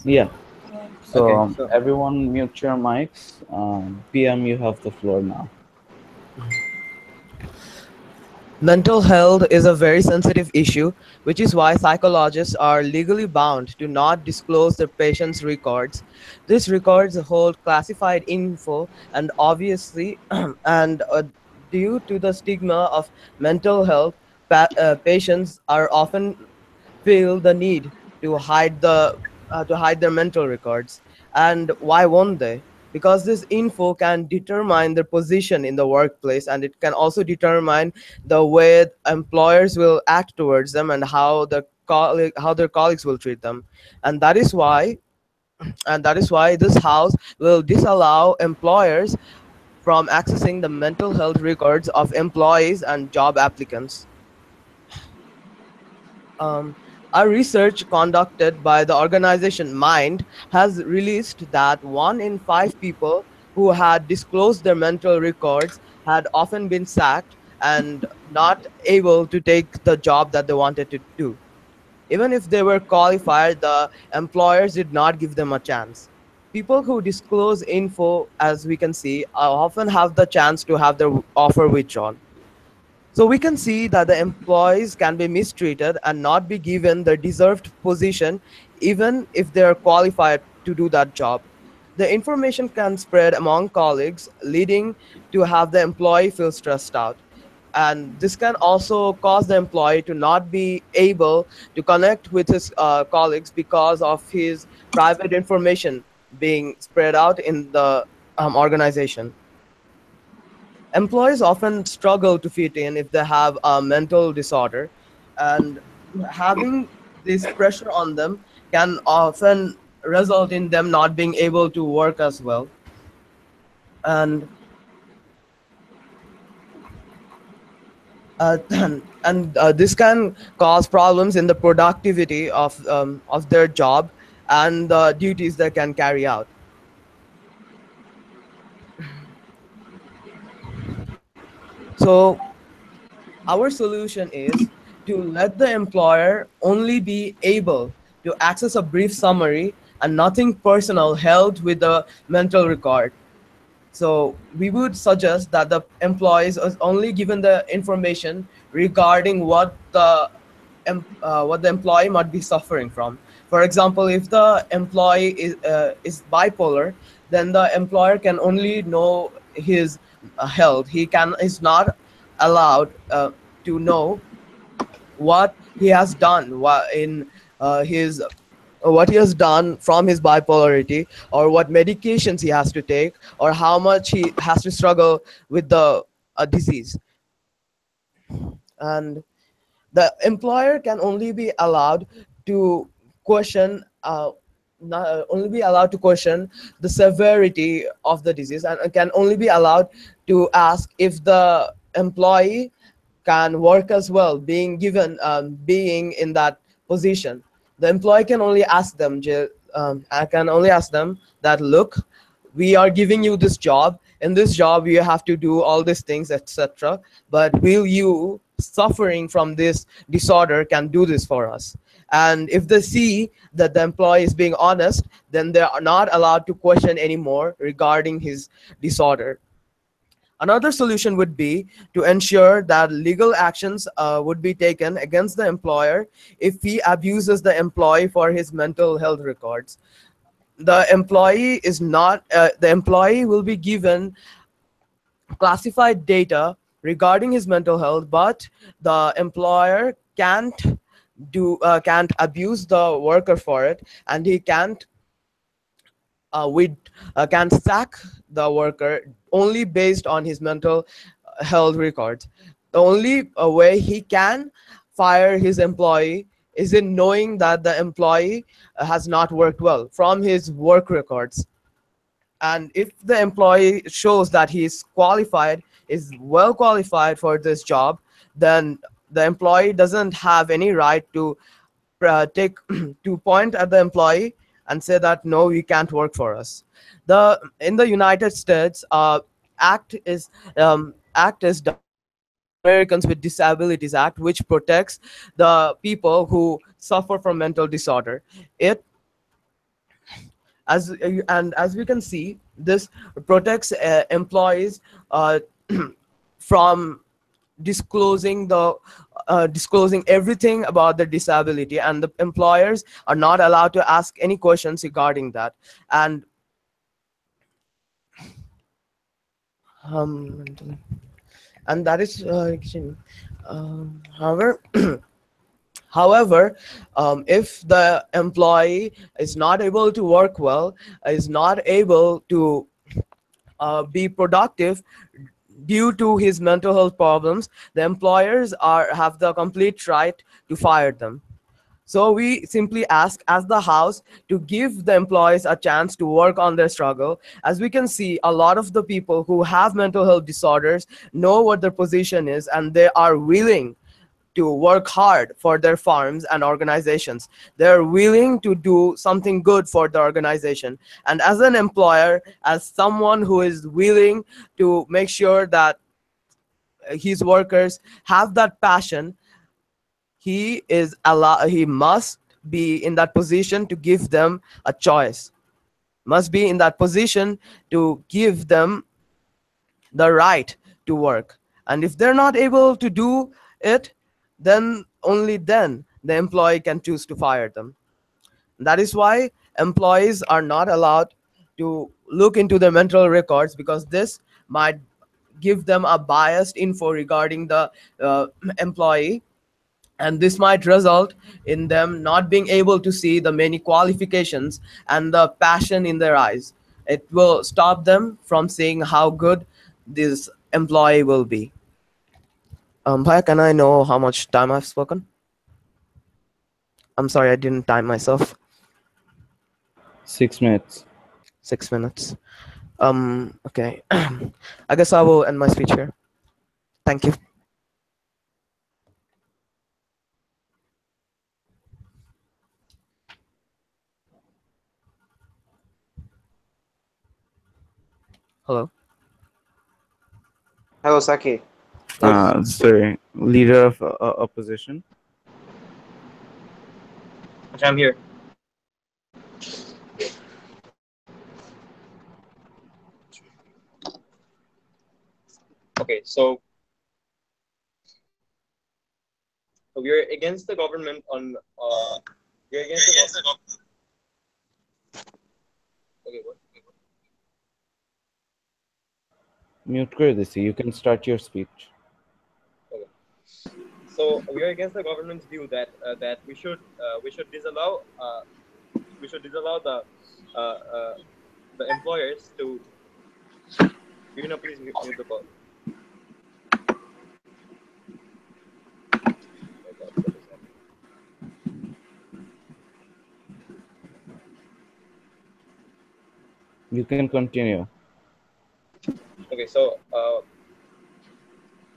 Yeah. So Okay, so everyone mute your mics. PM, you have the floor now. Mental health is a very sensitive issue, which is why psychologists are legally bound to not disclose their patients' records. These records hold classified info, and obviously, and due to the stigma of mental health, patients are often feel the need to hide their mental records. And why won't they? Because this info can determine their position in the workplace, and it can also determine the way employers will act towards them and how their colleagues will treat them. And that is why this house will disallow employers from accessing the mental health records of employees and job applicants. Um, a research conducted by the organization Mind has released that 1 in 5 people who had disclosed their mental records had often been sacked and not able to take the job that they wanted to do. Even if they were qualified, the employers did not give them a chance. People who disclose info, as we can see, often have the chance to have their offer withdrawn. So we can see that the employees can be mistreated and not be given the deserved position even if they are qualified to do that job. The information can spread among colleagues, leading to have the employee feel stressed out. And this can also cause the employee to not be able to connect with his colleagues because of his private information being spread out in the organization. Employees often struggle to fit in if they have a mental disorder, and having this pressure on them can often result in them not being able to work as well. And this can cause problems in the productivity of their job and the duties they can carry out. So our solution is to let the employer only be able to access a brief summary and nothing personal held with the mental record. So we would suggest that the employees is only given the information regarding what the employee might be suffering from. For example, if the employee is bipolar, then the employer can only know his health. He can is not allowed to know what he has done in his what he has done from his bipolarity, or what medications he has to take, or how much he has to struggle with the disease. And the employer can only be allowed to question only be allowed to question the severity of the disease, and can only be allowed to ask if the employee can work as well, being in that position. The employee can only ask them I can only ask them that, look, we are giving you this job. In this job you have to do all these things, etc., but will you, suffering from this disorder, can do this for us? And if they see that the employee is being honest, then they are not allowed to question anymore regarding his disorder. Another solution would be to ensure that legal actions would be taken against the employer if he abuses the employee for his mental health records. The employee will be given classified data regarding his mental health, but the employer can't abuse the worker for it, and he we can sack the worker only based on his mental health records. The only way he can fire his employee is in knowing that the employee has not worked well from his work records. And if the employee shows that he is well qualified for this job, then the employee doesn't have any right to take to point at the employee and say that, no, you can't work for us. The In the United States, act is done called the Americans with Disabilities Act, which protects the people who suffer from mental disorder. It As we can see, this protects employees uh, from disclosing everything about their disability, and the employers are not allowed to ask any questions regarding that. And um, and that is however however, if the employee is not able to work well, is not able to be productive due to his mental health problems, the employers are have the complete right to fire them. So we simply ask as the house to give the employees a chance to work on their struggle. As we can see, a lot of the people who have mental health disorders know what their position is, and they are willing to work hard for their farms and organizations. They're willing to do something good for the organization. And as an employer, as someone who is willing to make sure that his workers have that passion, he must be in that position to give them a choice, must be in that position to give them the right to work. And if they're not able to do it, then only then the employee can choose to fire them. That is why employees are not allowed to look into their mental records, because this might give them a biased info regarding the employee, and this might result in them not being able to see the many qualifications and the passion in their eyes. It will stop them from seeing how good this employee will be. Bhaiya, can I know how much time I've spoken? I'm sorry, I didn't time myself. 6 minutes. 6 minutes. Okay. I guess I will end my speech here. Thank you. Hello. Hello, Saki. Yes. Sorry, leader of opposition. Okay, I'm here. Okay, so we're against the government on. We're against the government. Okay, what? Mute कर दीजिए. You can start your speech. Okay. So we are against the government's view that we should disallow uh, uh, the employers to. Please mute the call. Oh my God, what is happening? You can continue. Okay, so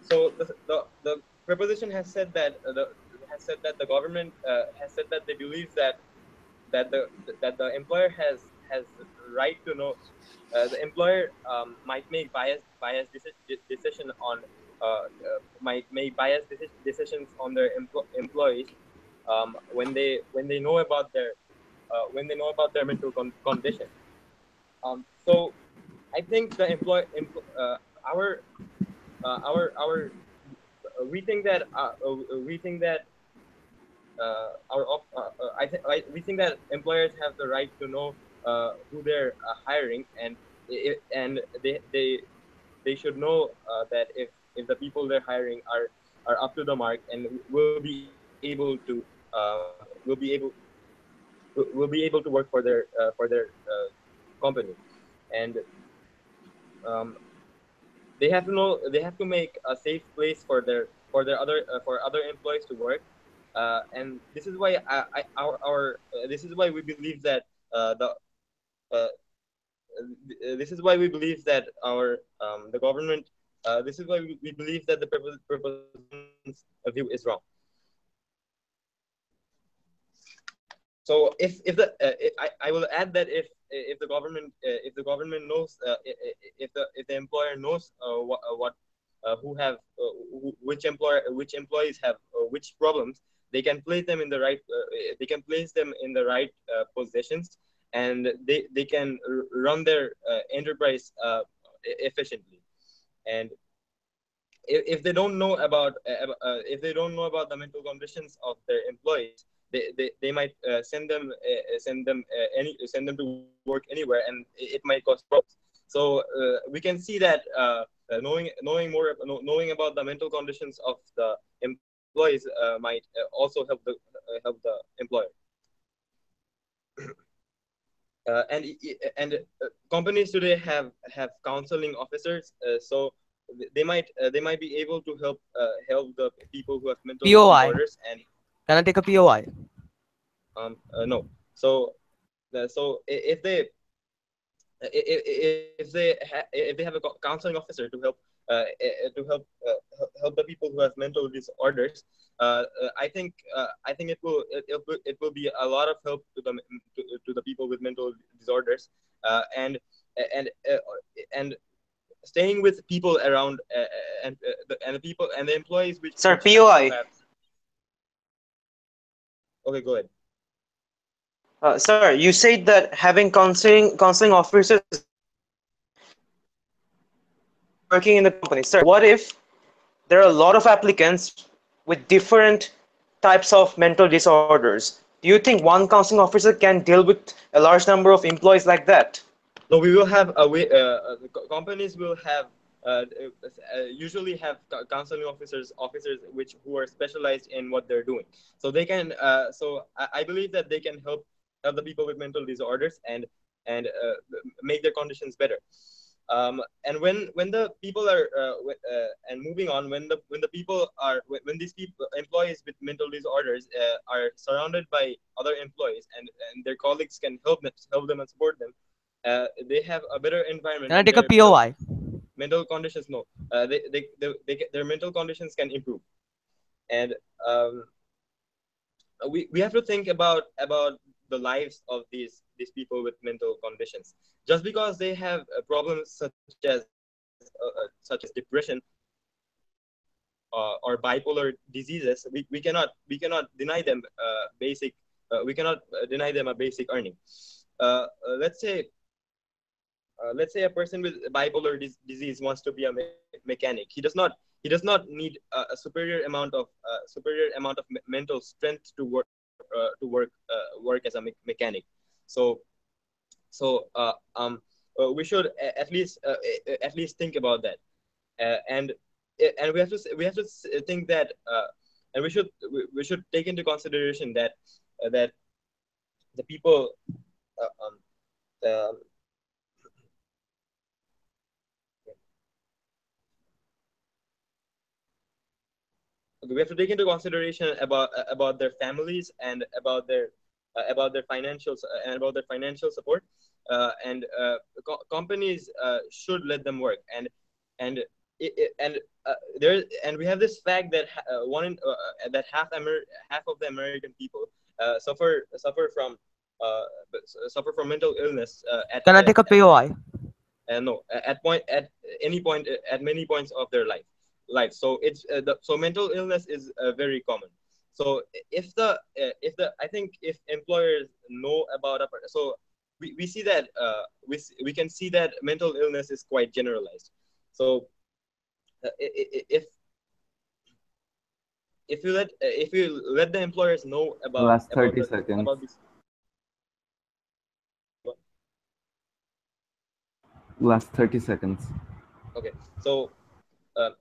the preposition has said that the government has said that they believe that the employer has right to know. The employer might make biased decision on might make biased decisions on their employees when they know about their mental condition. So I think the employ empl- our we think that we think that employers have the right to know who they're hiring, and and they should know that if the people they're hiring are up to the mark and will be able to work for their company. And um, they have to make a safe place for other employees to work. And this is why our this is why we believe that the this is why we believe that our the government this is why we believe that the proposition's view is wrong. So I will add that if the government knows if the employer knows what who have which employees have which problems, they can place them in the right positions, they can run their enterprise efficiently. And if they don't know about if they don't know about the mental conditions of their employees, they might send them to work anywhere, and it might cause problems. So we can see that knowing about the mental conditions of the employees might also help the employer. And companies today have counseling officers, so they might be able to help the people who have mental POI. disorders. And Can I take a POI? no. So if they if they have a counseling officer to help help the people who have mental disorders, I think it will be a lot of help to the people with mental disorders. And and uh, and staying with people around, and the people and the employees Sir, who POI. have. Okay, go ahead. Sir, you said that having counseling officers is working in the company. Sir, what if there are a lot of applicants with different types of mental disorders? Do you think one counseling officer can deal with a large number of employees like that? No, we will have a way. Companies will have usually have counseling officers which who are specialized in what they're doing. So they can. So I believe that they can help the people with mental disorders and make their conditions better. And when the people are and moving on, when the people are when these people employees with mental disorders are surrounded by other employees, and their colleagues can help them and support them, they have a better environment, Can I and take a their POI? mental conditions, no, their mental conditions can improve. And um, we have to think about the lives of these people with mental conditions. Just because they have problems such as depression or bipolar diseases, we cannot deny them we cannot deny them a basic earning. Let's say a person with bipolar disease wants to be a mechanic. He does not need a superior amount of mental strength to work as a mechanic. So so we should at least think about that. And we have to think that, and we should take into consideration that the people uh, um, uh, we have to take into consideration about their families, and about their financial support. Companies should let them work. And there, and we have this fact that that half of the American people uh, suffer from mental illness Can I take a POI? no, at any point, at many points of their life. So so mental illness is very common. So if the I think if employers know about so we see that we can see that mental illness is quite generalized. So if you let the employers know about Last about 30 the seconds. about this. Last 30 seconds. Okay, so uh,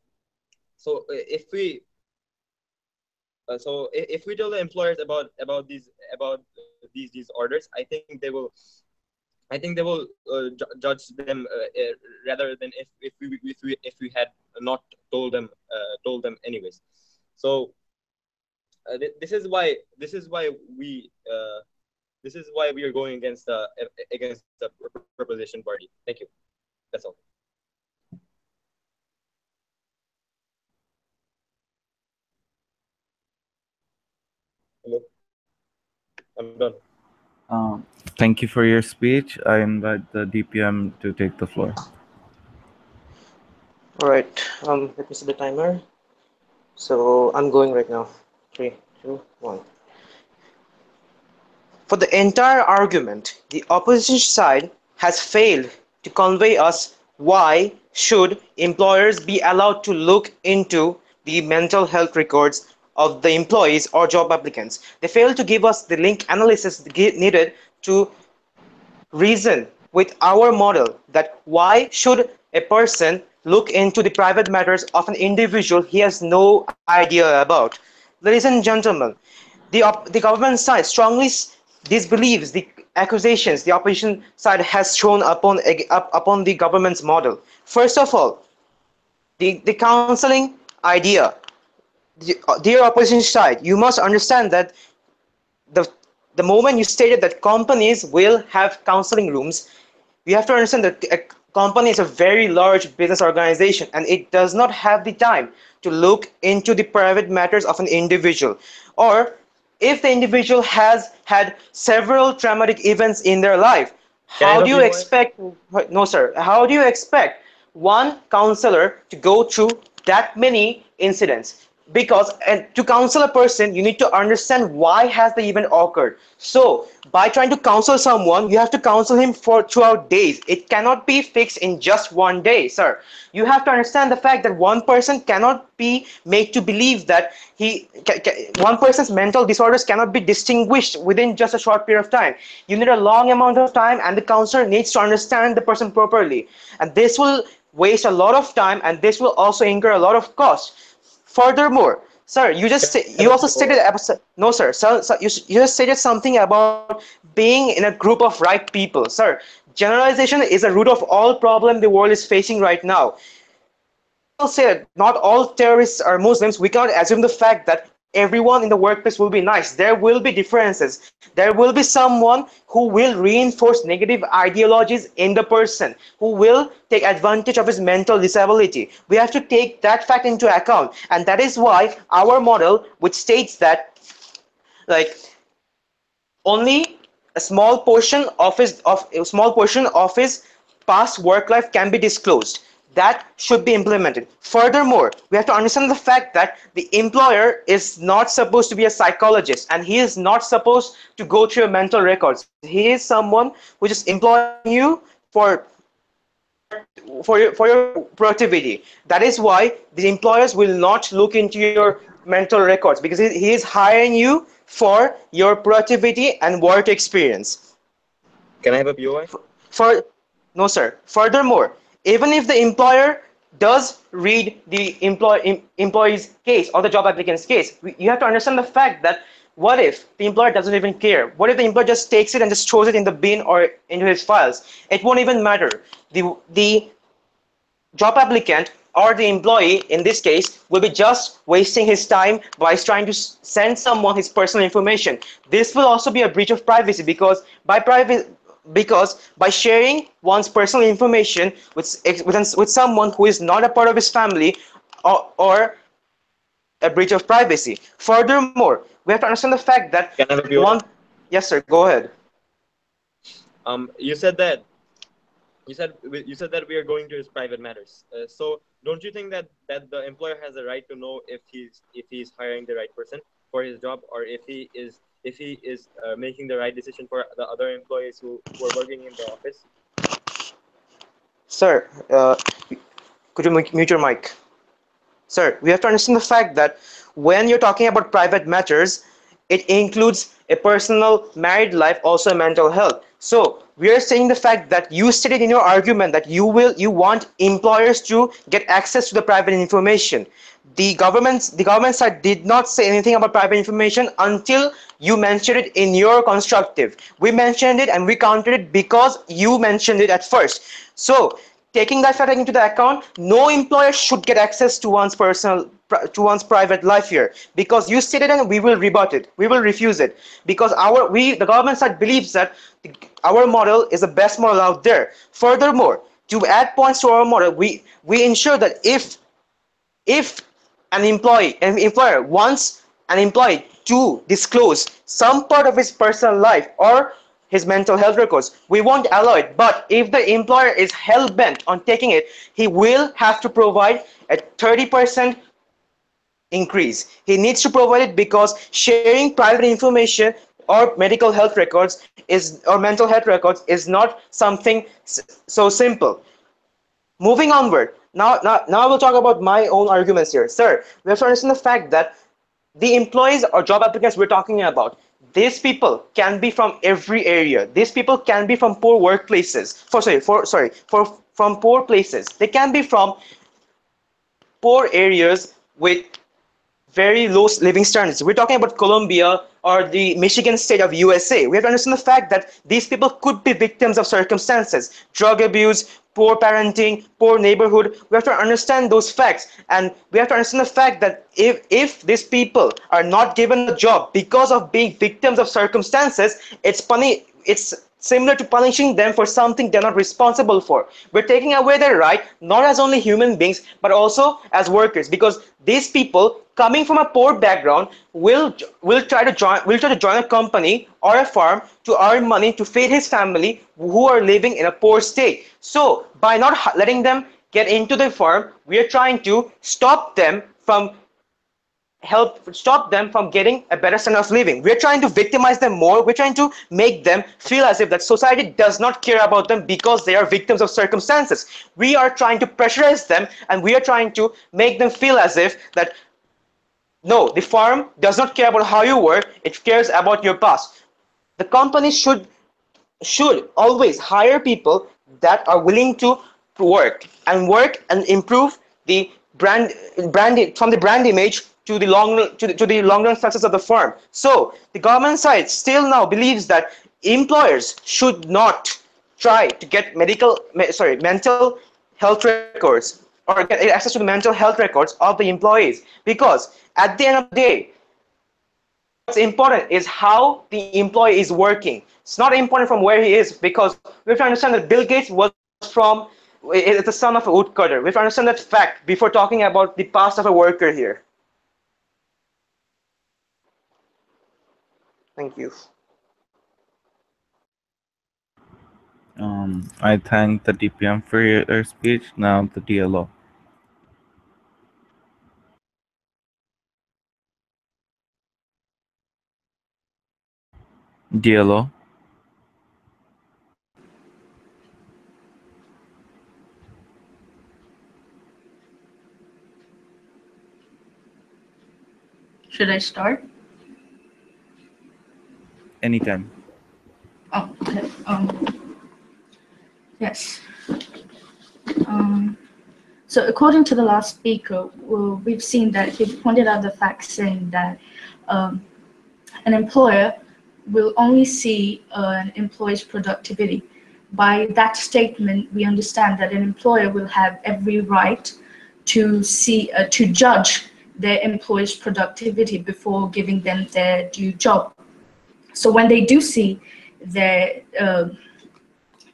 if we tell the employers about these disorders, I think they will judge them rather than if we had not told them anyways. So this is why we are going against the proposition party. Thank you. That's all. Hello, I'm done. Thank you for your speech. I invite the DPM to take the floor. All right. Let me set the timer. So I'm going right now. Three, two, one. For the entire argument, the opposition side has failed to convey us why should employers be allowed to look into the mental health records of the employees or job applicants. They fail to give us the link analysis needed to reason with our model that why should a person look into the private matters of an individual he has no idea about. Ladies and gentlemen, the government side strongly disbelieves the accusations the opposition side has shown upon the government's model. First of all, the counseling idea. Dear opposition side, you must understand that the the moment you stated that companies will have counseling rooms, you have to understand that a company is a very large business organization and it does not have the time to look into the private matters of an individual. Or if the individual has had several traumatic events in their life, Can I how do help you you, Moy? expect, no sir, how do you expect one counselor to go through that many incidents? Because and to counsel a person you need to understand why has the event occurred. So by trying to counsel someone you have to counsel him for throughout days. It cannot be fixed in just one day, sir. You have to understand the fact that one person cannot be made to believe that one person's mental disorders cannot be distinguished within just a short period of time. You need a long amount of time and the counselor needs to understand the person properly, and this will waste a lot of time and this will also incur a lot of cost. Furthermore, sir, Can I help you you, also Moy? stated no, sir. You just stated something about being in a group of right people, sir. Generalization is a root of all problem the world is facing right now. When people say that not all terrorists are Muslims, we cannot assume the fact that everyone in the workplace will be nice. There will be differences. There will be someone who will reinforce negative ideologies in the person, who will take advantage of his mental disability. We have to take that fact into account, and that is why our model, which states that like only a small portion of his past work life can be disclosed, that should be implemented. Furthermore, we have to understand the fact that the employer is not supposed to be a psychologist and he is not supposed to go through your mental records. He is someone who is just employing you for for your productivity. That is why the employers will not look into your mental records, because he is hiring you for your productivity and work experience. Can I have a POI? For no sir. Furthermore, even if the employer does read the employee's case or the job applicant's case, you have to understand the fact that what if the employer doesn't even care? What if the employer just takes it and just throws it in the bin or into his files? It won't even matter. The job applicant or the employee in this case will be just wasting his time by trying to send someone his personal information. This will also be a breach of privacy, because by sharing one's personal information with someone who is not a part of his family, or a breach of privacy. Furthermore, we have to understand the fact that Can I have a POI? one. Yes sir, go ahead. You said that you said that we are going to his private matters. So don't you think that the employer has a right to know if he's hiring the right person for his job, or if he is making the right decision for the other employees who are working in the office? Sir, could you mute your mic? Sir, we have to understand the fact that when you're talking about private matters, it includes a personal married life, also mental health. So we are saying the fact that you stated in your argument that you want employers to get access to the private information. The government side did not say anything about private information until you mentioned it in your constructive. We mentioned it and we counted it because you mentioned it at first. So taking that factor into the account, no employer should get access to one's private life here, because you stated and we will rebut it. We will refuse it because the government side believes that our model is the best model out there. Furthermore, to add points to our model, we ensure that if an employer wants an employee to disclose some part of his personal life or his mental health records, we won't allow it. But if the employer is hell-bent on taking it, he will have to provide a 30% increase. He needs to provide it because sharing private information or medical health records is or mental health records is not something so simple. Moving onward, now I will talk about my own arguments here. Sir, we have to understand the fact that the employees or job applicants we're talking about, these people can be from every area. These people can be from poor workplaces. From poor places. They can be from poor areas with very low living standards. We're talking about Colombia or the Michigan state of USA. We have to understand the fact that these people could be victims of circumstances, drug abuse, poor parenting, poor neighborhood. We have to understand those facts, and we have to understand the fact that if these people are not given a job because of being victims of circumstances, it's similar to punishing them for something they're not responsible for. We're taking away their right, not as only human beings, but also as workers, because these people coming from a poor background will try to join a company or a farm to earn money to feed his family who are living in a poor state. So by not letting them get into the farm, we are trying to stop them from getting a better standard of living. We're trying to victimize them more. We're trying to make them feel as if that society does not care about them because they are victims of circumstances. We are trying to pressurize them, and we are trying to make them feel as if that no, the farm does not care about how you work, it cares about your past. The company should always hire people that are willing to work and improve the brand from the brand image to the long run success of the firm. So the government side still now believes that employers should not try to get mental health records or get access to the mental health records of the employees, because at the end of the day, what's important is how the employee is working. It's not important from where he is, because we have to understand that Bill Gates was is the son of a woodcutter. We have to understand that fact before talking about the past of a worker here. Thank you. I thank the DPM for your speech. Now the DLO. DLO. Should I start? Anytime. Oh, okay. Yes. Um, so according to the last speaker, we've seen that he pointed out the fact saying that um, an employer will only see an employee's productivity. By that statement, we understand that an employer will have every right to judge their employees' productivity before giving them their due job. So their uh,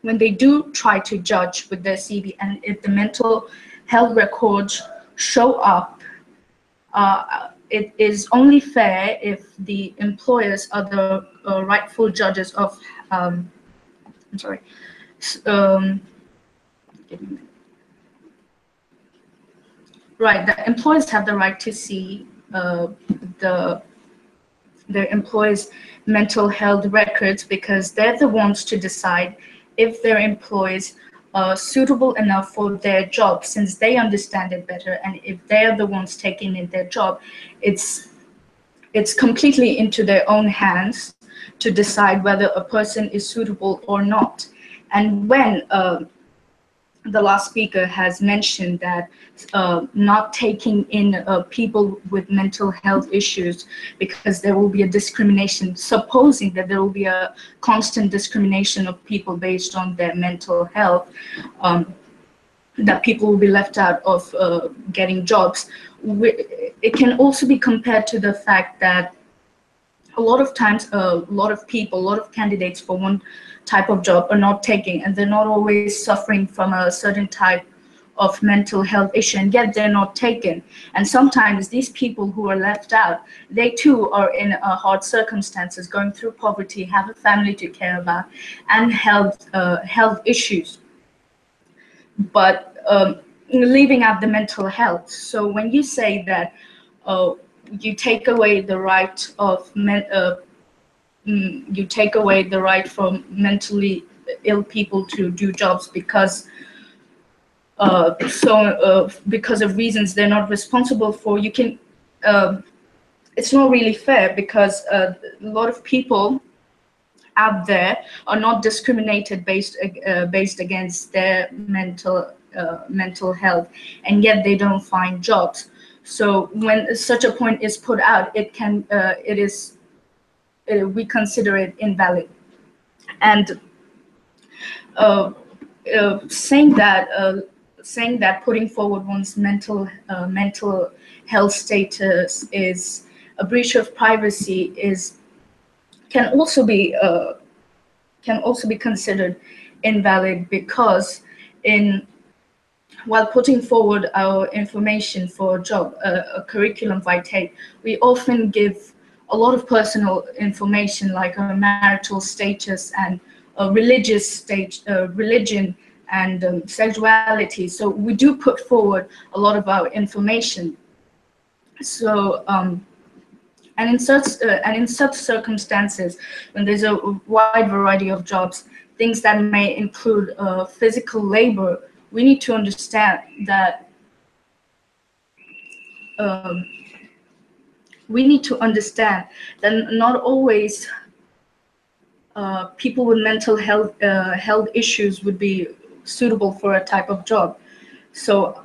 when they do try to judge with their CV, and if the mental health records show up, it is only fair if the employers are the rightful judges of. I'm sorry. Um, right, the employers have the right to see the their employees' mental health records, because they're the ones to decide if their employees are suitable enough for their job, since they understand it better, and if they're the ones taking in their job, it's completely into their own hands to decide whether a person is suitable or not. And when the last speaker has mentioned that not taking in people with mental health issues because there will be a discrimination, supposing that there will be a constant discrimination of people based on their mental health, that people will be left out of getting jobs. It can also be compared to the fact that a lot of times, a lot of candidates for one type of job are not taking, and they're not always suffering from a certain type of mental health issue, and yet they're not taken. And sometimes these people who are left out, they too are in hard circumstances, going through poverty, have a family to care about, and health issues, but leaving out the mental health. So when you say that you take away the right of you take away the right from mentally ill people to do jobs because of reasons they're not responsible for. You can It's not really fair because a lot of people out there are not discriminated based against their mental health, and yet they don't find jobs. So when such a point is put out, it is we consider it invalid. And uh, saying that putting forward one's mental health status is a breach of privacy is can also be uh, can also be considered invalid, because in while putting forward our information for a curriculum vitae, we often give a lot of personal information like our marital status and religion and sexuality. So we do put forward a lot of our information. So and in such circumstances, when there's a wide variety of jobs, things that may include physical labor, we need to understand that um, not always people with mental health issues would be suitable for a type of job. So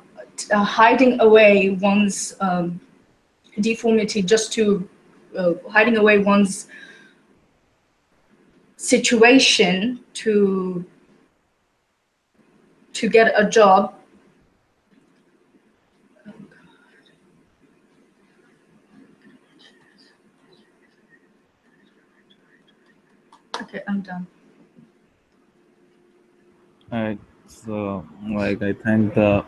hiding away one's deformity just to hiding away one's situation to get a job. Okay, I'm done. Alright, so like I thank the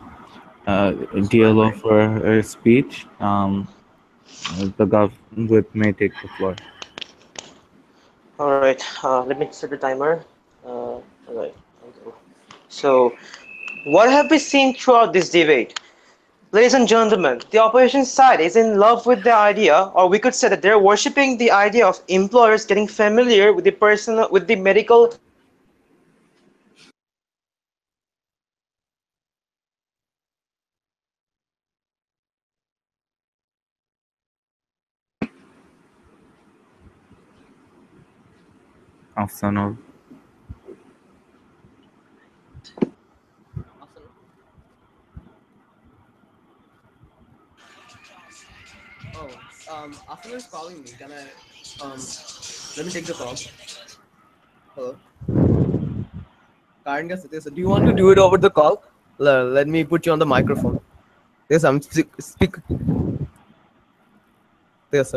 DLO for her speech. The gov with may take the floor. All right, let me set the timer. All right. So, what have we seen throughout this debate? Ladies and gentlemen, the opposition side is in love with the idea, or we could say that they're worshipping the idea of employers getting familiar with with the medical health records of the employees, getting access to their Afsanov. Oh, Afternoon is calling me. Can I let me take the call? Hello. Karan, yes, do you want to do it over the call? Let me put you on the microphone. Yes, I'm speak. Yes,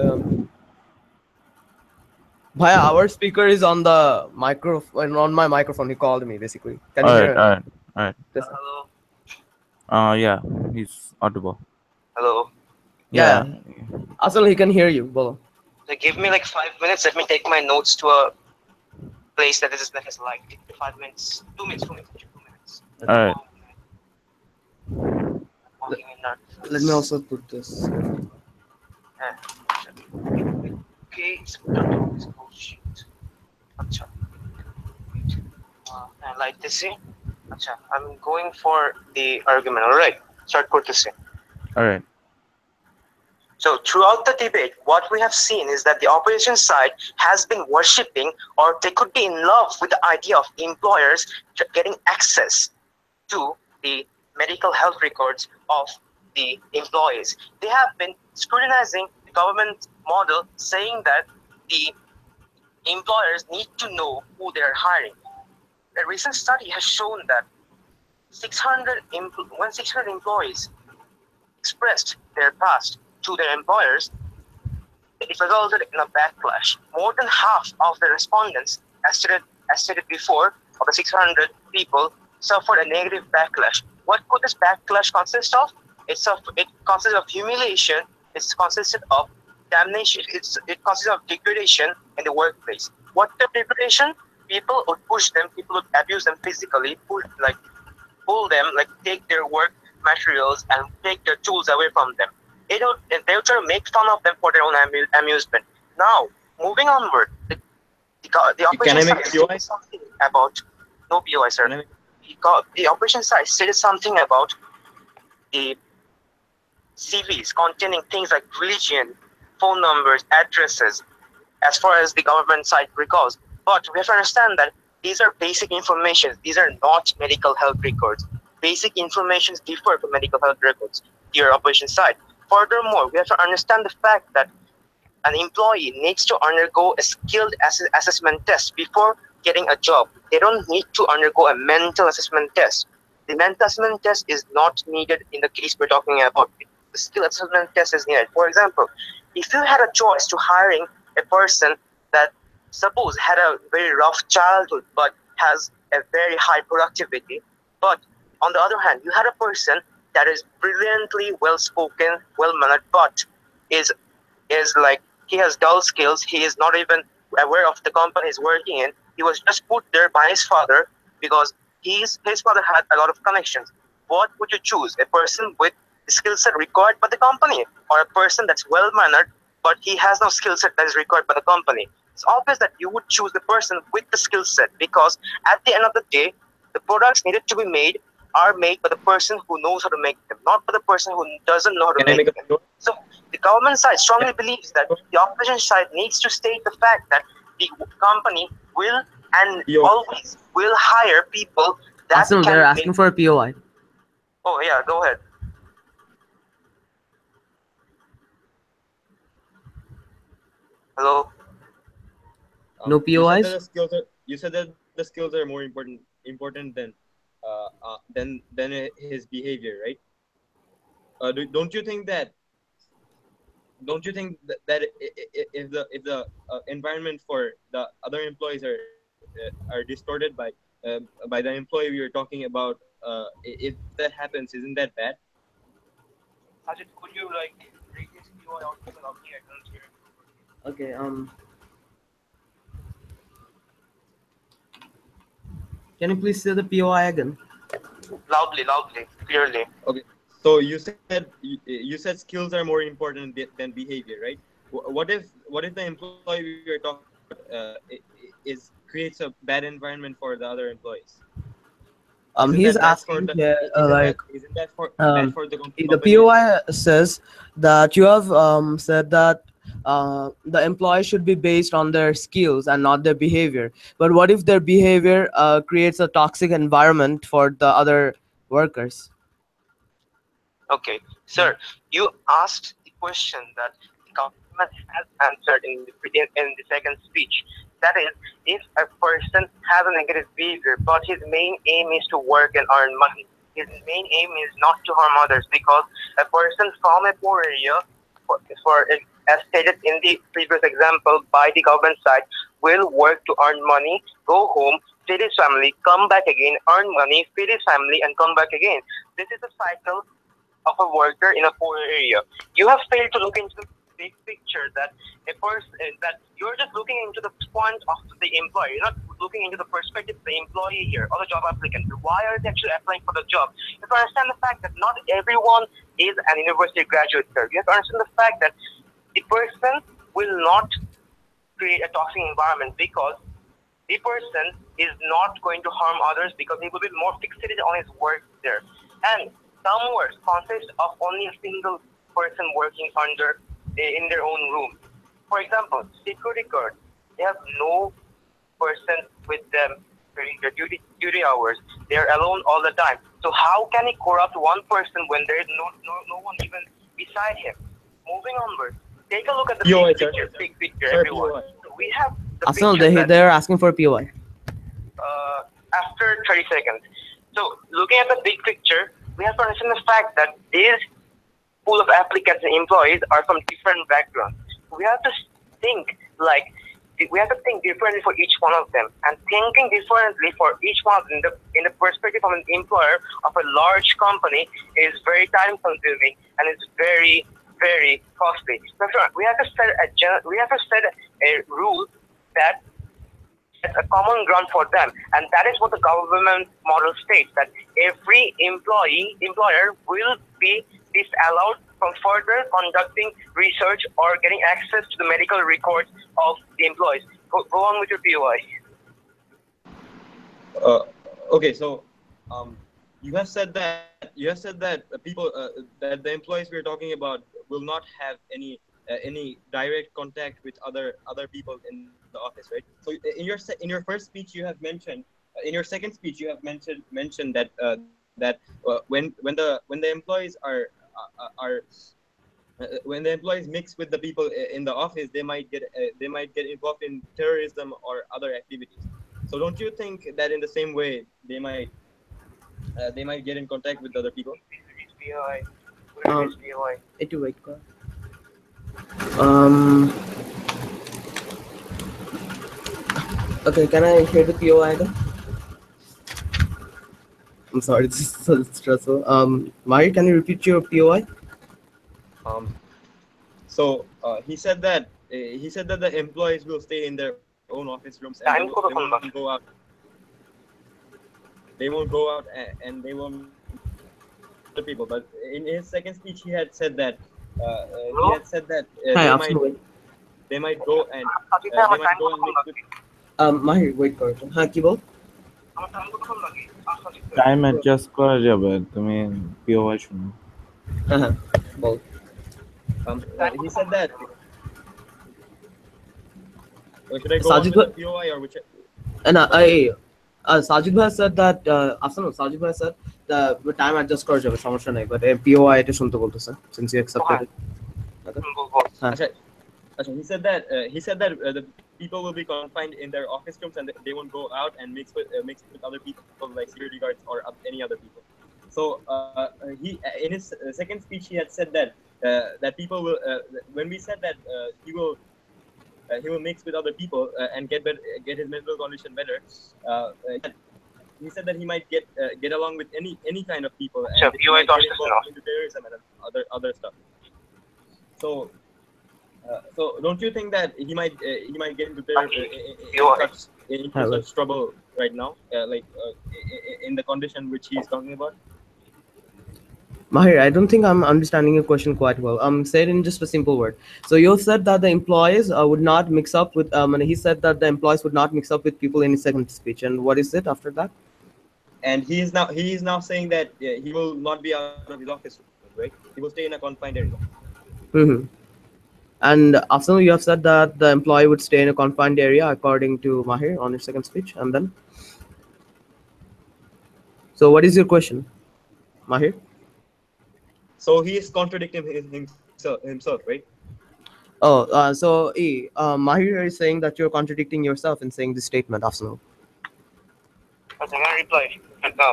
Bhaya, our speaker is on the microphone. On my microphone, he called me basically. Can you Alright, hear? alright, alright. Yes, Hello. Yeah, he's audible. Hello. yeah. Yeah, Asal, he can hear you. Bolo. So give me like 5 minutes. Let me take my notes to a place that is like 5 minutes, 2 minutes, 2 minutes, 2 minutes. alright. Let, Walking in dark. let me also put this. Okay, it's this bullshit. Acha. I like this. Acha. I'm going for the argument. All right. Start করতেছি. Alright. So throughout the debate, what we have seen is that the opposition side has been worshipping, or they could be in love with the idea of employers getting access to the medical health records of the employees. They have been scrutinizing the government model, saying that the employers need to know who they're hiring. A recent study has shown that 600 employees expressed their past to their employers, it resulted in a backlash. More than half of the respondents, as stated before, of the 600 people, suffered a negative backlash. What could this backlash consist of? It consists of humiliation. It consisted of damnation. It consists of degradation in the workplace. What the degradation? People would push them. People would abuse them physically. Pull them, like take their work materials and take their tools away from them. They would try to make fun of them for their own amusement. Now, moving onward, The Can operation I make side a stated POI? something about no POI, sir. Can I make The operation side stated something about the CVs containing things like religion, phone numbers, addresses, as far as the government side recalls. But we have to understand that these are basic information. These are not medical health records. Basic information differ from medical health records, your operation side. Furthermore, we have to understand the fact that an employee needs to undergo a skilled assessment test before getting a job. They don't need to undergo a mental assessment test. The mental assessment test is not needed in the case we're talking about. The skill assessment test is needed. For example, if you had a choice to hiring a person that suppose had a very rough childhood but has a very high productivity, but on the other hand, you had a person that is brilliantly well spoken, well mannered, but is like he has dull skills. He is not even aware of the company he's working in. He was just put there by his father because his father had a lot of connections. What would you choose? A person with the skill set required by the company, or a person that's well mannered but he has no skill set that is required by the company? It's obvious that you would choose the person with the skill set because at the end of the day, the products needed to be made are made by the person who knows how to make them, not by the person who doesn't know how to Can I make make a them. POI? So the government side Can strongly I make believes a that the opposition side needs to state the fact that the company will and POI? always will hire people that Arsenal, they're can make. asking for a POI. Oh yeah, go ahead. Hello. No You said that POIs? the skills are more important than his behavior, right? Don't you think that if the environment for the other employees are distorted by the employee we are talking about, if that happens, isn't that bad? Sajid, could you like read this POI out loudly? I don't hear. Okay, can you please say the POI again? Loudly, clearly. Okay. So you said skills are more important than behavior, right? What if the employee we are talking about creates a bad environment for the other employees? Isn't that He's bad for the asking here, isn't that for bad um, for the the organization? POI says that you have said that the employee should be based on their skills and not their behavior. But what if their behavior creates a toxic environment for the other workers? Okay, sir, you asked the question that the government has answered in the second speech. That is, if a person has a negative behavior, but his main aim is to work and earn money, his main aim is not to harm others, because a person from a poor area, for as stated in the previous example by the government side, will work to earn money, go home, feed his family, come back again, earn money, feed his family, and come back again. This is a cycle of a worker in a poor area. You have failed to look into the big picture that a person that you're just looking into the point of the employer. You're not looking into the perspective of the employee here or the job applicant. Why are they actually applying for the job? You have to understand the fact that not everyone is an university graduate, sir. You have to understand the fact that the person will not create a toxic environment because the person is not going to harm others because he will be more fixated on his work there. And some works consist of only a single person working in their own room. For example, security guard, they have no person with them during their duty hours. They are alone all the time. So how can he corrupt one person when there is no one even beside him? Moving onward, take a look at the POI, big sir. picture. Big picture, Sir, everyone. POI. We have the Arsenal, picture that they're asking for a POI. after 30 seconds. So, looking at the big picture, we have to understand the fact that this pool of applicants and employees are from different backgrounds. We have to think like we have to think differently for each one of them, and thinking differently for each one of them in the perspective of an employer of a large company is very time consuming and it's very costly. We have to set a rule that sets a common ground for them, and that is what the government model states, that every employer will be disallowed from further conducting research or getting access to the medical records of the employees. Go on with your POI. Okay, so um, you have said that that the employees we're talking about will not have any direct contact with other people in the office, right? So in your first speech you have mentioned, in your second speech you have mentioned that when the employees are when the employees mix with the people in the office, they might get involved in terrorism or other activities. So don't you think that in the same way they might get in contact with other people? POI. Um, POI. it wait. Um. Okay, can I hear the POI then? I'm sorry, this is so stressful. Mari, can you repeat your POI? Um, so he said that the employees will stay in their own office rooms and they Time won't ko go to out. bak. And they won't mix with other people. But in his second speech, he Bro, had said that Hi, afternoon. they might go and Akita they আমার might time go and কতক্ষণ mix with. লাগে? Mahir, wait করো হ্যাঁ কি বল আমার time কতক্ষণ লাগে? আসলে টাইম অ্যাডজাস্ট করা যাবে, তুমি পিওয়াই শুনো। হ্যাঁ হ্যাঁ বল time He কতক্ষণ said that. লাগে? Should I go on Sajid with the POI or which? and Sajid bhai said that Sajid bhai said the time adjust করা যাবে সমস্যা নাই but POI এটা শুনতে বলতেছে since you accepted it okay বল। হ্যাঁ He said that the people will be confined in their office rooms and they won't go out and mix with other people like security guards or any other people. So he in his second speech he had said that people will when we said that he will mix with other people and get his mental condition better. He said that he might get along with any kind of people and আচ্ছা he POI might তো get আসতেছে না। involved into terrorism and other stuff. So so don't you think that he might get into POI। into such trouble right now, in the condition which he's talking about? Mahir, I don't think I'm understanding your question quite well. Say it in just a simple word. So you said that the employees would not mix up with. And he said that the employees would not mix up with people in his second speech. And what is it after that? And he is now saying that he will not be out of his office room, right? He will stay in a confined area. Mm-hmm. And after you have said that the employee would stay in a confined area, according to Mahir on his second speech, and then. So what is your question, Mahir? So he is contradicting himself, right? Mahir is saying that you're contradicting yourself in saying this statement, Afsanul. আচ্ছা can I reply now?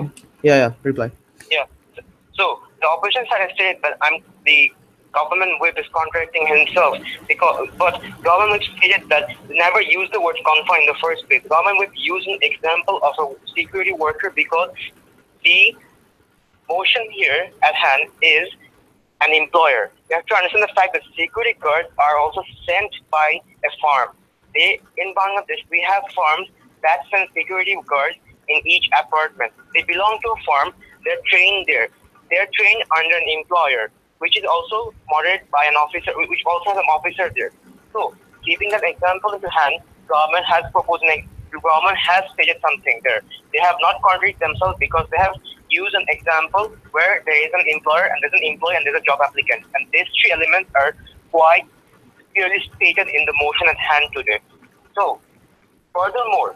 Yeah, reply. Yeah. So the opposition side has stated that the government whip is contradicting himself but government whip stated that never use the word confine in the first place. Government whip used an example of a security worker because the motion here at hand is an employer. You have to understand the fact that security guards are also sent by a farm. In Bangladesh, we have farms that send security guards in each apartment. They belong to a farm. They're trained there. They're trained under an employer, which is also monitored by an officer, which also has an officer there. So, keeping that example into hand, government has stated something there. They have not contradicted themselves because they have used an example where there is an employer and there's an employee and there's a job applicant. And these three elements are quite clearly stated in the motion at hand today. So, furthermore,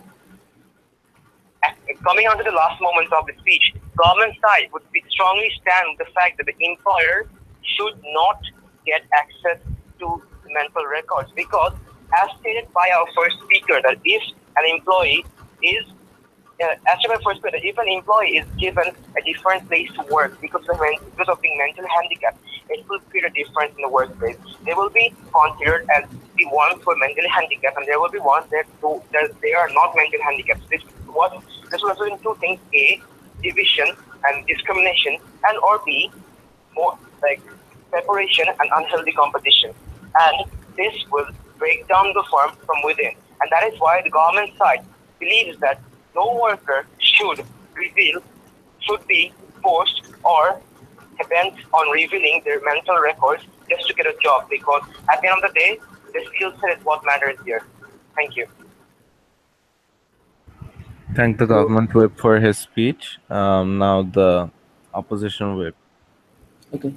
coming on to the last moments of the speech, government side would strongly stand with the fact that the employer should not get access to mental records because, as stated by our first speaker, that if an employee is if an employee is given a different place to work because of being mentally handicapped, it will create a difference in the workplace. They will be considered as the ones who are mentally handicapped, and there will be ones that they are not mentally handicapped. This will result in two things: A, division and discrimination, and or B, more like separation and unhealthy competition. And this will break down the firm from within. And that is why the government side believes that no worker should be forced or bent on revealing their mental records just to get a job because at the end of the day, the skill set is what matters here. Thank you. Thank the So government whip for his speech. Now the opposition whip. okay.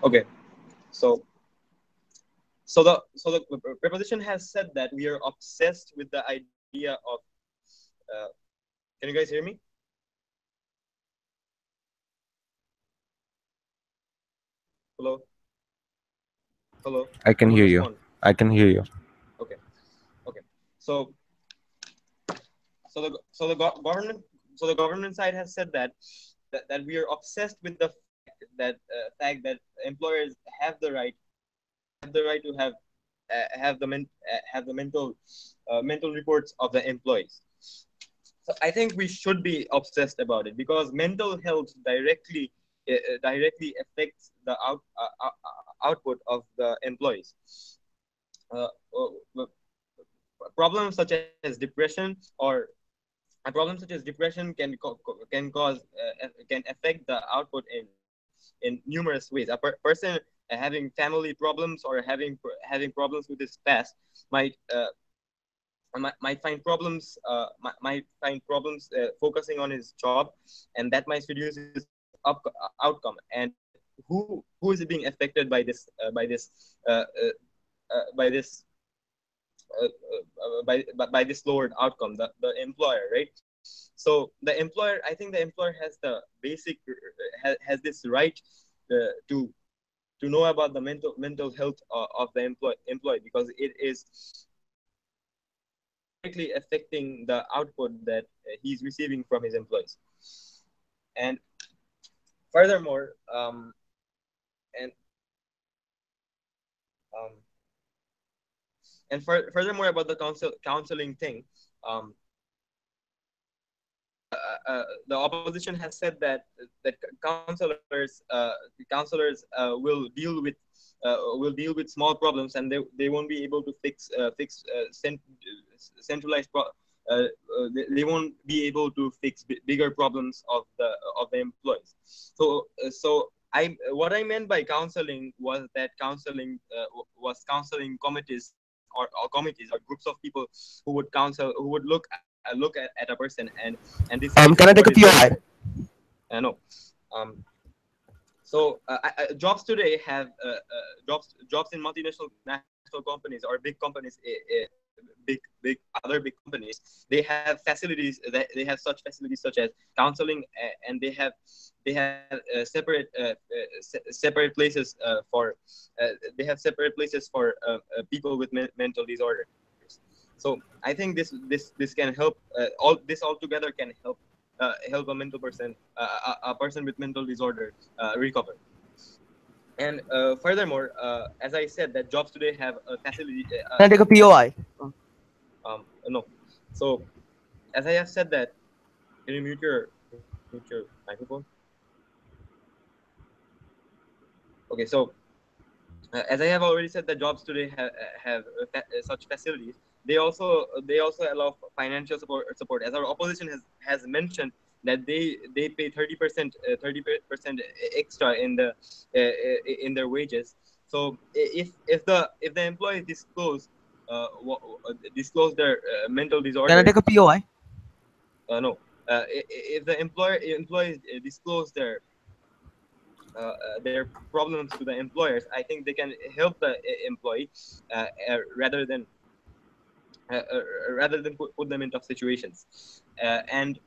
Okay, so so the preposition has said that we are obsessed with the idea of. Uh, can you guys hear me? Hello, hello. I can Who will hear you. respond? I can hear you. Okay, okay. So government side has said that we are obsessed with the fact that employers have the right to have the mental reports of the employees. So I think we should be obsessed about it because mental health directly affects the output of the employees. Uh, uh, Problems such as depression or a problem such as depression can cause can affect the output in numerous ways. Person having family problems or having problems with his past might might find problems focusing on his job, and that might reduce his outcome. And who is being affected by uh, uh, by this by this lowered outcome, the employer, right? So the employer, I think the employer has the basic has this right to know about the mental health of the employee because it is directly affecting the output that he's receiving from his employees. And furthermore, and um, furthermore about the counseling thing, um, the opposition has said that counselors will deal with small problems, and they won't be able to centralized they won't be able to fix bigger problems of the employees. So I what I meant by counseling was that was counseling committees or committees or groups of people who would counsel, who would look at a person and decide Can what I is take a best for. POI? I know. Um, jobs today have jobs in multinational national companies or big companies, big other big companies. They have facilities that they have such facilities such as counseling, and they have separate places for they have separate places for people with mental disorders. So I think this can help all together can help a mental person, a person with mental disorder recover. And furthermore, as I said, that jobs today have a facility Can I take a have POI? no. So as I have said that, can you mute your microphone? Okay, so as I have already said, that jobs today have such facilities. They also allow financial support. As our opposition has mentioned that they pay 30% extra in their wages. So if the employees disclose their mental Can I disorder, take a POI? no, if the employees disclose their problems to the employers, I think they can help the employee uh, uh, rather than put them in tough situations. And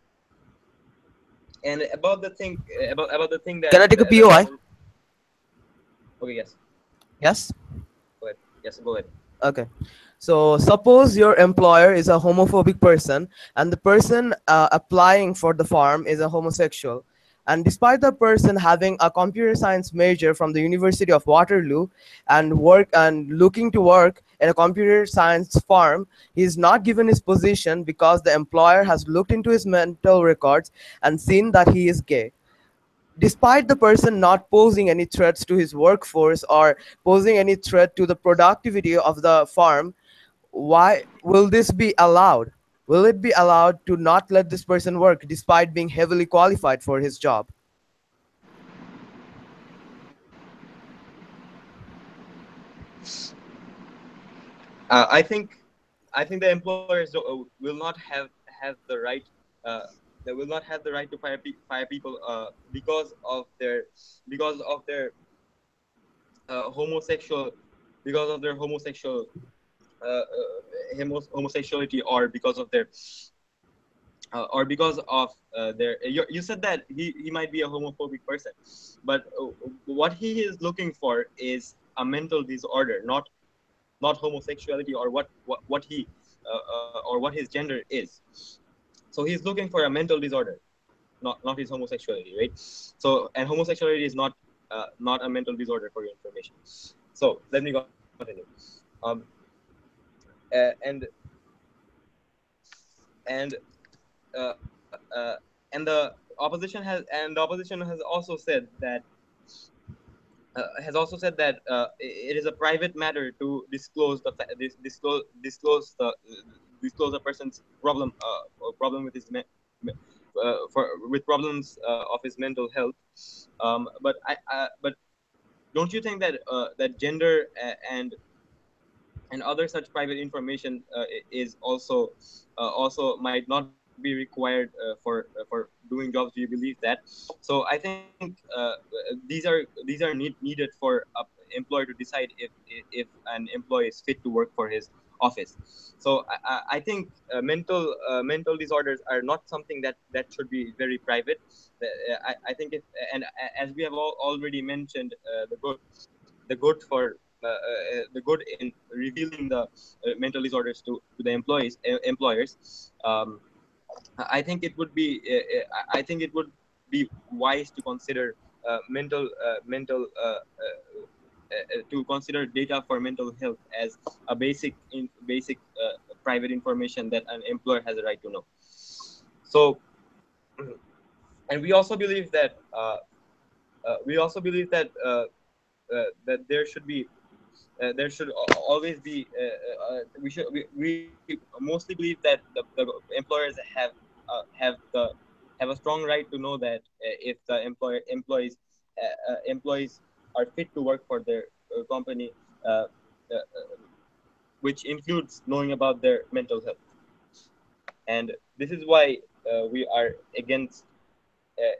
about the thing about the thing Can that I take a the POI? government. Okay, yes, Yes. go ahead. Yes, go ahead. Okay. So suppose your employer is a homophobic person and the person applying for the farm is a homosexual. And despite the person having a computer science major from the University of Waterloo and looking to work in a computer science farm, he is not given his position because the employer has looked into his mental records and seen that he is gay. Despite the person not posing any threats to his workforce or posing any threat to the productivity of the farm, why will this be allowed? Will it be allowed to not let this person work despite being heavily qualified for his job? I think the employers will not have the right. Uh, they will not have the right to fire people because of their homosexual because of their homosexuality, or because of you said that he might be a homophobic person, but what he is looking for is a mental disorder, not homosexuality, or what his gender is. So he's looking for a mental disorder, not his homosexuality, right? So, and homosexuality is not a mental disorder, for your information. So let me continue. um and and and the opposition has also said that it is a private matter to disclose the fa- dis- disclose a person's problem with with problems of his mental health. But don't you think that that gender and other such private information is also might not be required for doing jobs? Do you believe that? So I think these are needed for a employer to decide if an employee is fit to work for his office. So I think mental disorders are not something that should be very private. I think if and as we have already mentioned, the good in revealing the mental disorders to the employers. I think it would be I think it would be wise to consider to consider data for mental health as a basic private information that an employer has a right to know. So, and we also believe that there should always be we mostly believe that the employers have a strong right to know that if the employees are fit to work for their company, uh, which includes knowing about their mental health. And this is why we are against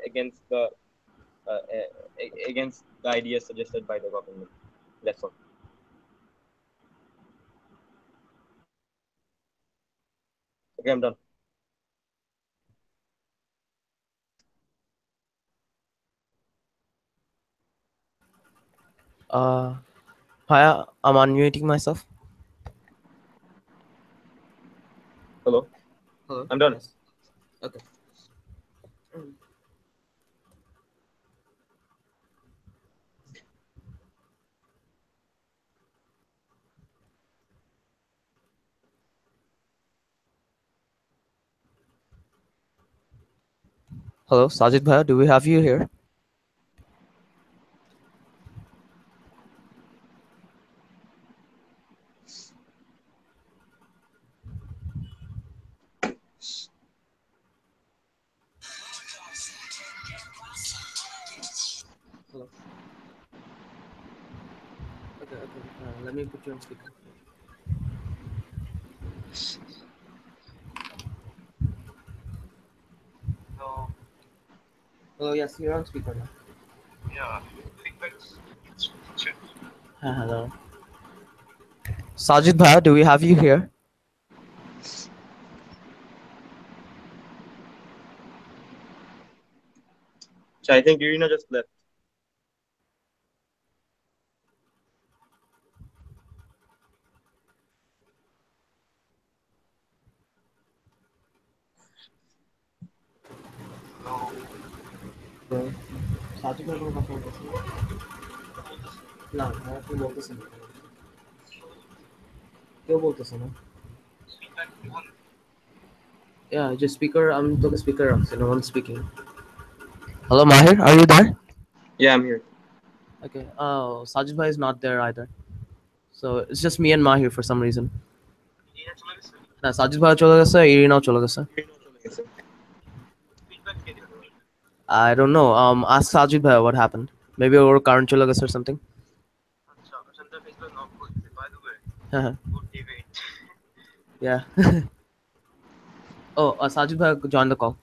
against the ideas suggested by the government. That's all. Okay, I'm done. Uh, Hi, I'm unmuting myself. Hello, Hello. I'm done. Yes. Okay. Hello, Sajid Bhaiya, do we have you here? Hello. Okay, okay. Let me put you on speaker. Hello, yes, you're on speaker now. Hello. Sajid Bhaiya, do we have you here? So I think Irina just left. Bro, Sajid Bhaiya को কথা বলতেছে না ভাইয়া আপনি বলতেছেন না। কেউ বলতেছে না। Yeah, just speaker. I'm তোকে speaker রাখছি. No one speaking. Hello, Mahir. Are you there? Yeah, I'm here. Okay. Oh, Sajid Bhai is not there either. So it's just me and Mahir for some reason. না সাজিদ ভাই চলে গেছে ইরিনাও চলে গেছে I don't know. Ask Sajid bhai what happened. Maybe or current চলে গেছে or something. হ্যাঁ হ্যাঁ Yeah. Oh, Sajid bhai joined the call.